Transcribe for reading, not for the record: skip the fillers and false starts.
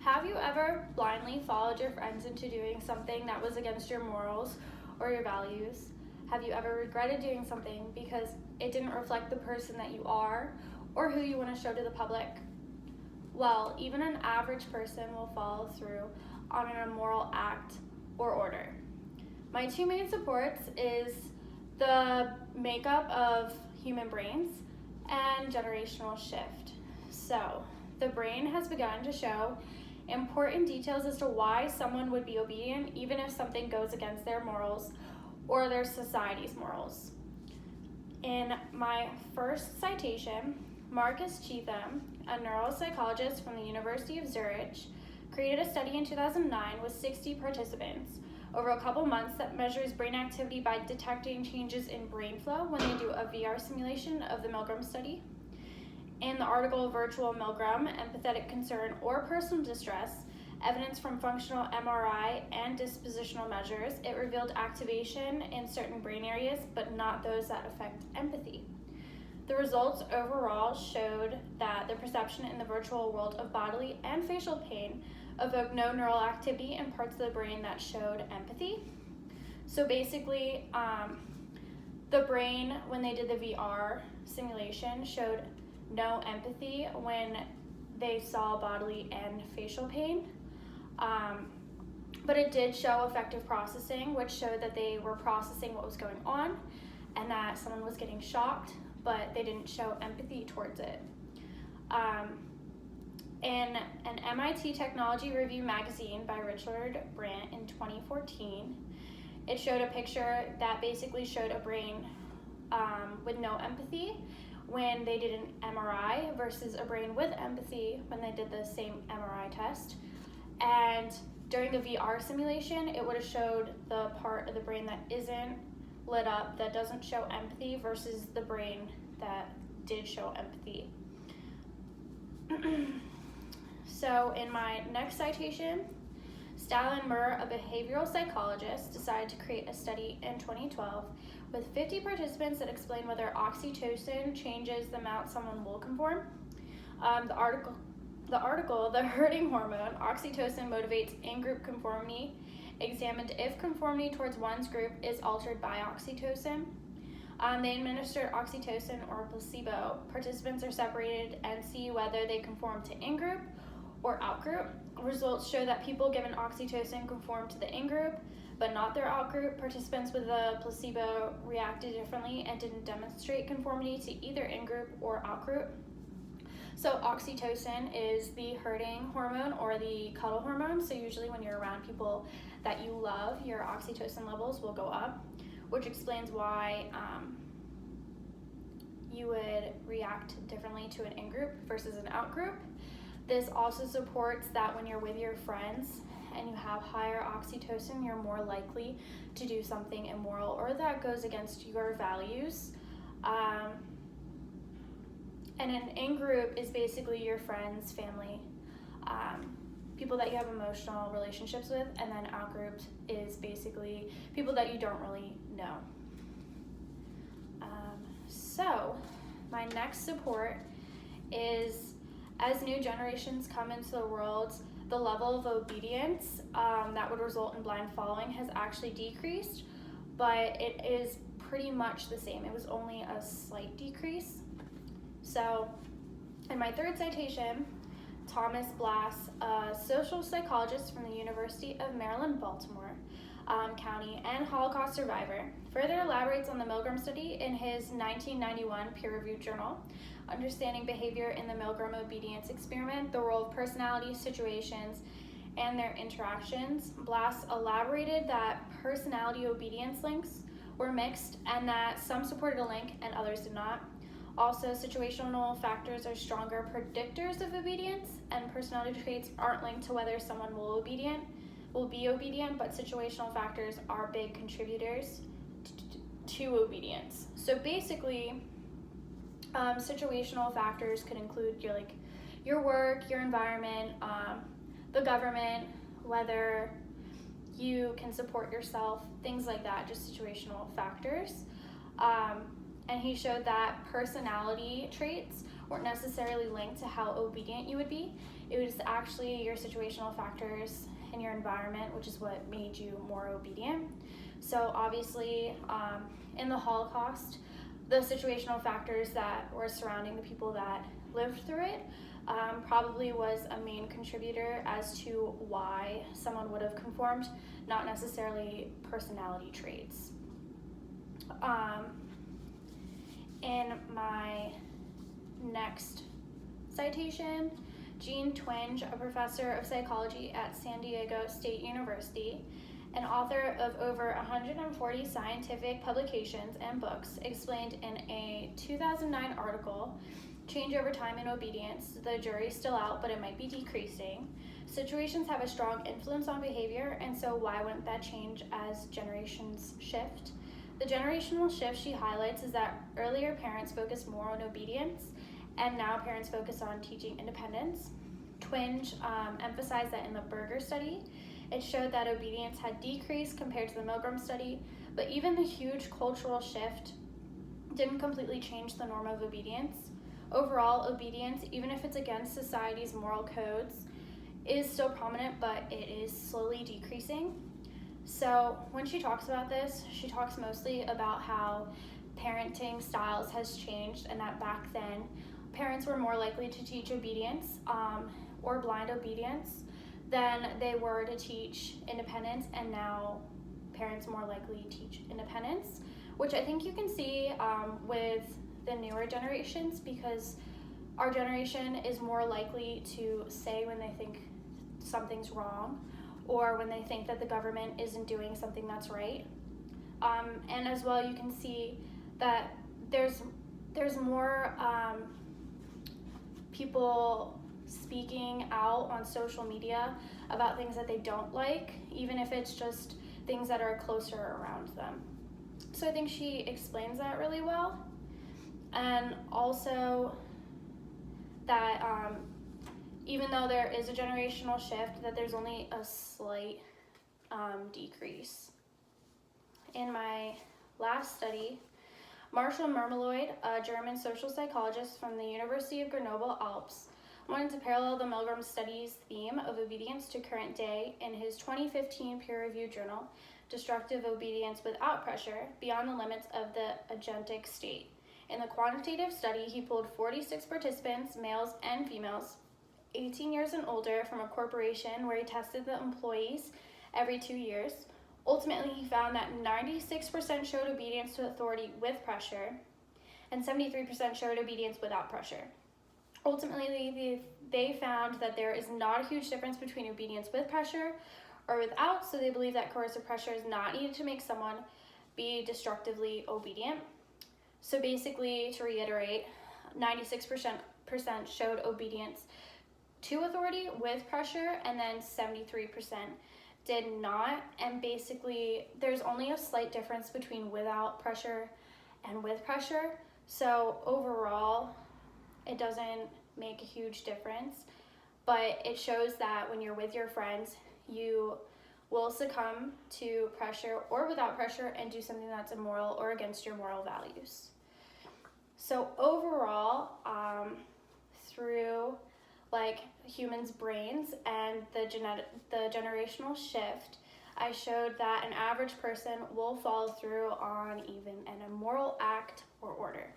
Have you ever blindly followed your friends into doing something that was against your morals or your values? Have you ever regretted doing something because it didn't reflect the person that you are or who you want to show to the public? Well, even an average person will follow through on an immoral act or order. My two main supports is the makeup of human brains and generational shift. So, the brain has begun to show important details as to why someone would be obedient even if something goes against their morals or their society's morals. In my first citation, Marcus Cheetham, a neuropsychologist from the University of Zurich, created a study in 2009 with 60 participants over a couple months that measures brain activity by detecting changes in brain flow when they do a VR simulation of the Milgram study. In the article Virtual Milgram, Empathetic Concern or Personal Distress, Evidence from Functional MRI and Dispositional Measures, it revealed activation in certain brain areas, but not those that affect empathy. The results overall showed that the perception in the virtual world of bodily and facial pain evoked no neural activity in parts of the brain that showed empathy. So basically, the brain, when they did the VR simulation, showed no empathy when they saw bodily and facial pain. But it did show effective processing, which showed that they were processing what was going on and that someone was getting shocked, but they didn't show empathy towards it. In an MIT Technology Review magazine by Richard Brandt in 2014, it showed a picture that basically showed a brain with no empathy when they did an MRI versus a brain with empathy when they did the same MRI test. And during the VR simulation, it would have showed the part of the brain that isn't lit up, that doesn't show empathy, versus the brain that did show empathy. So in my next citation, Stalin Murr, a behavioral psychologist, decided to create a study in 2012 with 50 participants that explained whether oxytocin changes the amount someone will conform. The article, The Herding Hormone, Oxytocin Motivates In-Group Conformity, examined if conformity towards one's group is altered by oxytocin. They administered oxytocin or placebo. Participants are separated and see whether they conform to in-group or out-group. Results show that people given oxytocin conform to the in-group, but not their out-group. Participants with the placebo reacted differently and didn't demonstrate conformity to either in-group or out-group. So oxytocin is the herding hormone or the cuddle hormone. So usually when you're around people that you love, your oxytocin levels will go up, which explains why you would react differently to an in-group versus an out-group. This also supports that when you're with your friends and you have higher oxytocin, you're more likely to do something immoral or that goes against your values. And an in-group is basically your friends, family, people that you have emotional relationships with, and then out-group is basically people that you don't really know. So my next support is, as new generations come into the world, the level of obedience that would result in blind following has actually decreased, but it is pretty much the same. It was only a slight decrease. So in my third citation, Thomas Blass, a social psychologist from the University of Maryland, Baltimore County, and Holocaust survivor, further elaborates on the Milgram study in his 1991 peer-reviewed journal, Understanding Behavior in the Milgram Obedience Experiment, the Role of Personality, Situations, and Their Interactions. Blass elaborated that personality obedience links were mixed and that some supported a link and others did not. Also, situational factors are stronger predictors of obedience, and personality traits aren't linked to whether someone will be obedient, but situational factors are big contributors to obedience. So basically, situational factors could include your work, your environment, the government, whether you can support yourself, things like that, just situational factors. And he showed that personality traits weren't necessarily linked to how obedient you would be. It was actually your situational factors in your environment, which is what made you more obedient. So obviously, in the Holocaust, the situational factors that were surrounding the people that lived through it probably was a main contributor as to why someone would have conformed, not necessarily personality traits. In my next citation, Jean Twenge, a professor of psychology at San Diego State University, an author of over 140 scientific publications and books, explained in a 2009 article, Change Over Time in Obedience, the jury's still out, but it might be decreasing. Situations have a strong influence on behavior, and so why wouldn't that change as generations shift? The generational shift she highlights is that earlier parents focused more on obedience, and now parents focus on teaching independence. Twenge emphasized that in the Berger study, it showed that obedience had decreased compared to the Milgram study, but even the huge cultural shift didn't completely change the norm of obedience. Overall, obedience, even if it's against society's moral codes, is still prominent, but it is slowly decreasing. So when she talks about this, she talks mostly about how parenting styles has changed, and that back then, parents were more likely to teach obedience or blind obedience than they were to teach independence, and now parents more likely teach independence, which I think you can see with the newer generations, because our generation is more likely to say when they think something's wrong or when they think that the government isn't doing something that's right. And as well, you can see that there's more people speaking out on social media about things that they don't like, even if it's just things that are closer around them. So I think she explains that really well. And also that even though there is a generational shift, that there's only a slight decrease. In my last study, Marshall Mermeloid, a German social psychologist from the University of Grenoble Alps, wanted to parallel the Milgram study's theme of obedience to current day in his 2015 peer-reviewed journal, Destructive Obedience Without Pressure, Beyond the Limits of the Agentic State. In the quantitative study, he pulled 46 participants, males and females, 18 years and older, from a corporation where he tested the employees every 2 years. Ultimately, he found that 96% showed obedience to authority with pressure, and 73% showed obedience without pressure. Ultimately, they found that there is not a huge difference between obedience with pressure or without, so they believe that coercive pressure is not needed to make someone be destructively obedient. So basically, to reiterate, 96% showed obedience to authority with pressure, and then 73% did not. And basically, there's only a slight difference between without pressure and with pressure. So overall, it doesn't make a huge difference, but it shows that when you're with your friends, you will succumb to pressure or without pressure and do something that's immoral or against your moral values. So overall, through humans' brains and the generational shift, I showed that an average person will follow through on even an immoral act or order.